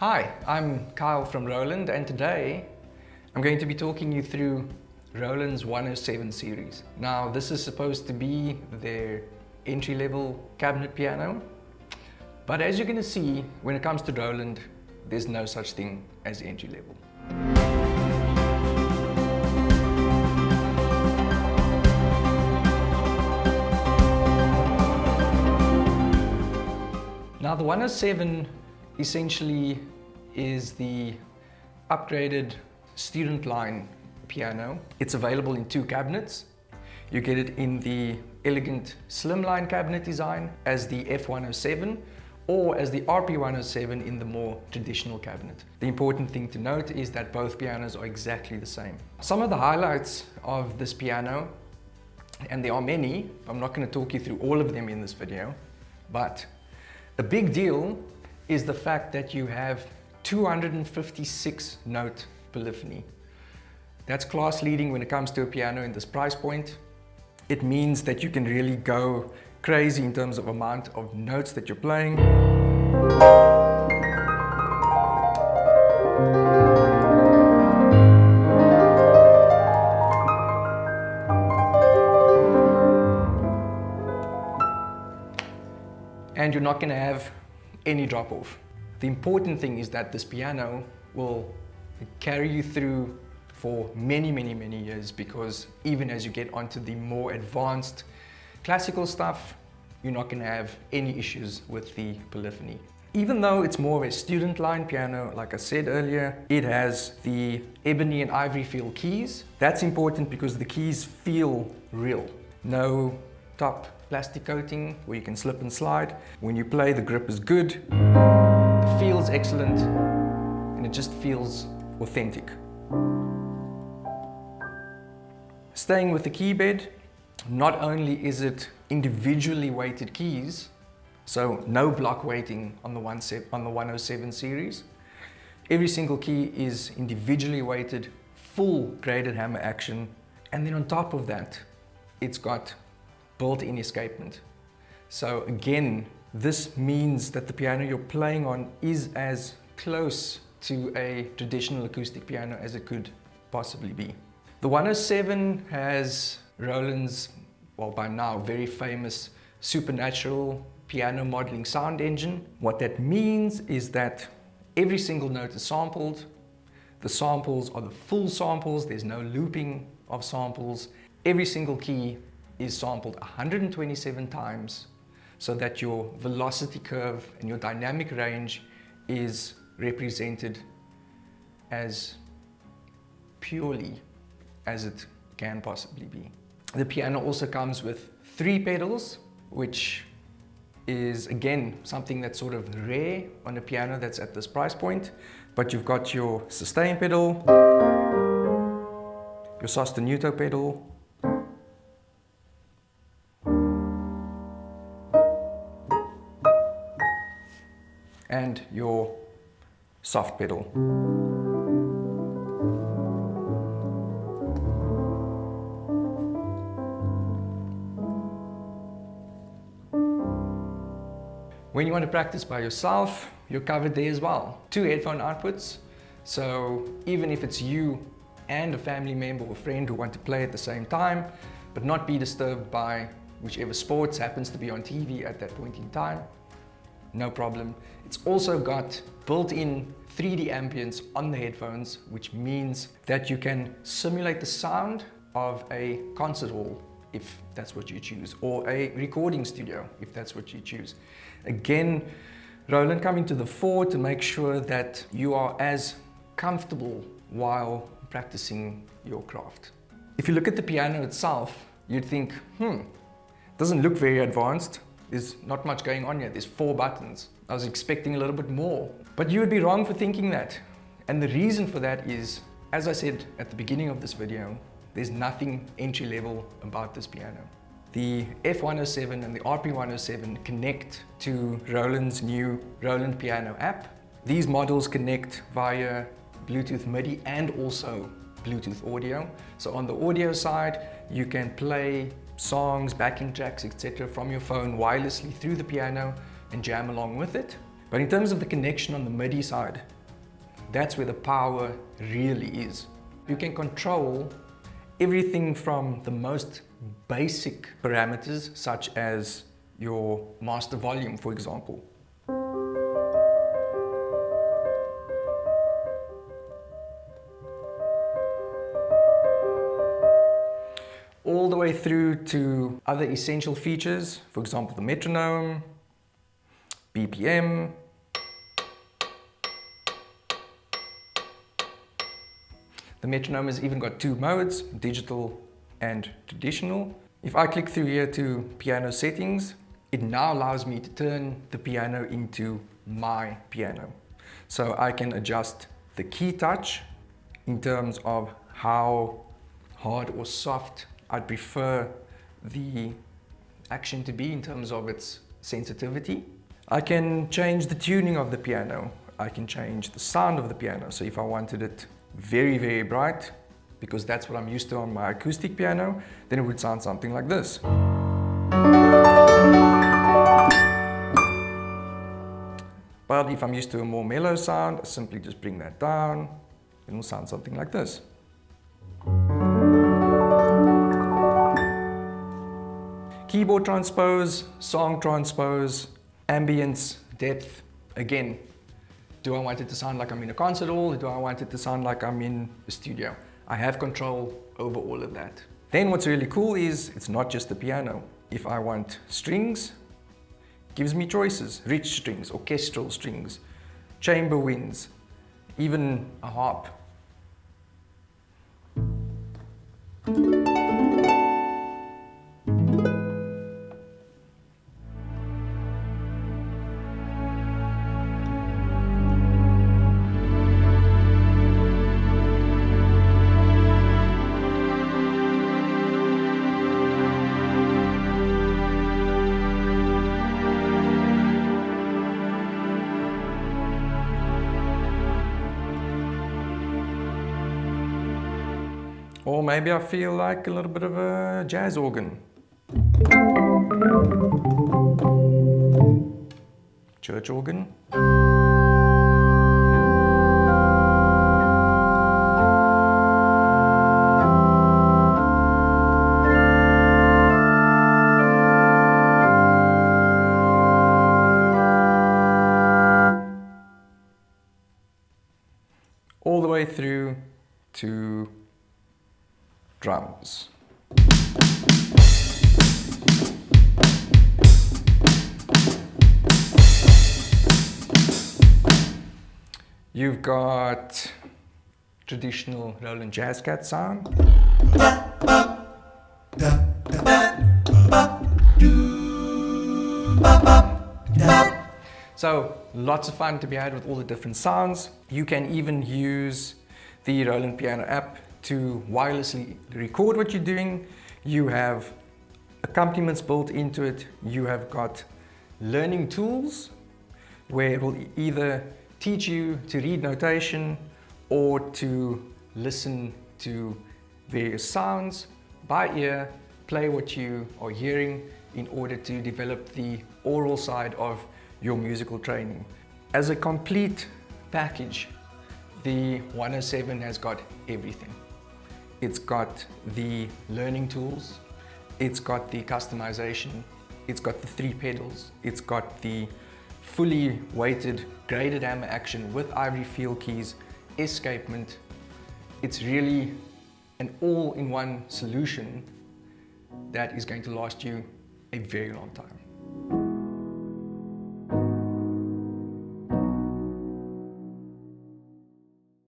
Hi, I'm Kyle from Roland, and today I'm going to be talking you through Roland's 107 series. Now, this is supposed to be their entry-level cabinet piano, but as you're going to see, when it comes to Roland, there's no such thing as entry-level. Now, the 107 essentially is the upgraded student line piano. It's available in two cabinets. You get it in the elegant slimline cabinet design as the F107 or as the RP107 in the more traditional cabinet. The important thing to note is that both pianos are exactly the same. Some of the highlights of this piano, and there are many, I'm not going to talk you through all of them in this video, but a big deal is the fact that you have 256 note polyphony. That's class leading when it comes to a piano in this price point. It means that you can really go crazy in terms of amount of notes that you're playing. And you're not going to have any drop off. The important thing is that this piano will carry you through for many years, because even as you get onto the more advanced classical stuff, you're not going to have any issues with the polyphony. Even though it's more of a student line piano, like I said earlier, it has the ebony and ivory feel keys. That's important because the keys feel real. No top plastic coating where you can slip and slide. When you play, the grip is good, it feels excellent, and it just feels authentic. Staying with the key bed, not only is it individually weighted keys, so no block weighting on the 107 series. Every single key is individually weighted, full graded hammer action, and then on top of that, it's got built-in escapement. So again, this means that the piano you're playing on is as close to a traditional acoustic piano as it could possibly be. The 107 has Roland's, well, by now very famous supernatural piano modeling sound engine. What that means is that every single note is sampled. The samples are the full samples, there's no looping of samples. Every single key is sampled 127 times so that your velocity curve and your dynamic range is represented as purely as it can possibly be. The piano also comes with 3 pedals, which is again something that's sort of rare on a piano that's at this price point. But you've got your sustain pedal, your sostenuto pedal, and your soft pedal. When you want to practice by yourself, you're covered there as well. 2 headphone outputs, so even if it's you and a family member or friend who want to play at the same time, but not be disturbed by whichever sports happens to be on TV at that point in time, no problem. It's also got built-in 3D ambience on the headphones, which means that you can simulate the sound of a concert hall if that's what you choose, or a recording studio if that's what you choose. Again, Roland coming to the fore to make sure that you are as comfortable while practicing your craft. If you look at the piano itself, you'd think, doesn't look very advanced. There's not much going on here. There's 4 buttons. I was expecting a little bit more. But you would be wrong for thinking that. And the reason for that is, as I said at the beginning of this video, there's nothing entry-level about this piano. The F107 and the RP107 connect to Roland's new Roland Piano app. These models connect via Bluetooth MIDI and also Bluetooth audio. So on the audio side, you can play songs, backing tracks, etc. from your phone wirelessly through the piano and jam along with it. But in terms of the connection on the MIDI side, that's where the power really is. You can control everything from the most basic parameters, such as your master volume, for example. All the way through to other essential features, for example, the metronome, BPM, the metronome has even got two modes, digital and traditional. If I click through here to piano settings, it now allows me to turn the piano into my piano. So I can adjust the key touch in terms of how hard or soft I'd prefer the action to be in terms of its sensitivity. I can change the tuning of the piano. I can change the sound of the piano. So if I wanted it very, very bright, because that's what I'm used to on my acoustic piano, then it would sound something like this. But if I'm used to a more mellow sound, I simply just bring that down, and it'll sound something like this. Keyboard transpose, song transpose, ambience, depth. Again, do I want it to sound like I'm in a concert hall, or do I want it to sound like I'm in a studio? I have control over all of that. Then what's really cool is it's not just the piano. If I want strings, it gives me choices. Rich strings, orchestral strings, chamber winds, even a harp. Or maybe I feel like a little bit of a jazz organ. Church organ. All the way through to drums. You've got traditional Roland jazz cat sound. So lots of fun to be had with all the different sounds. You can even use the Roland Piano app to wirelessly record what you're doing. You have accompaniments built into it. You have got learning tools where it will either teach you to read notation or to listen to various sounds by ear, play what you are hearing in order to develop the oral side of your musical training. As a complete package, the 107 has got everything. It's got the learning tools, it's got the customization, it's got the 3 pedals, it's got the fully weighted graded hammer action with ivory feel keys, escapement. It's really an all-in-one solution that is going to last you a very long time.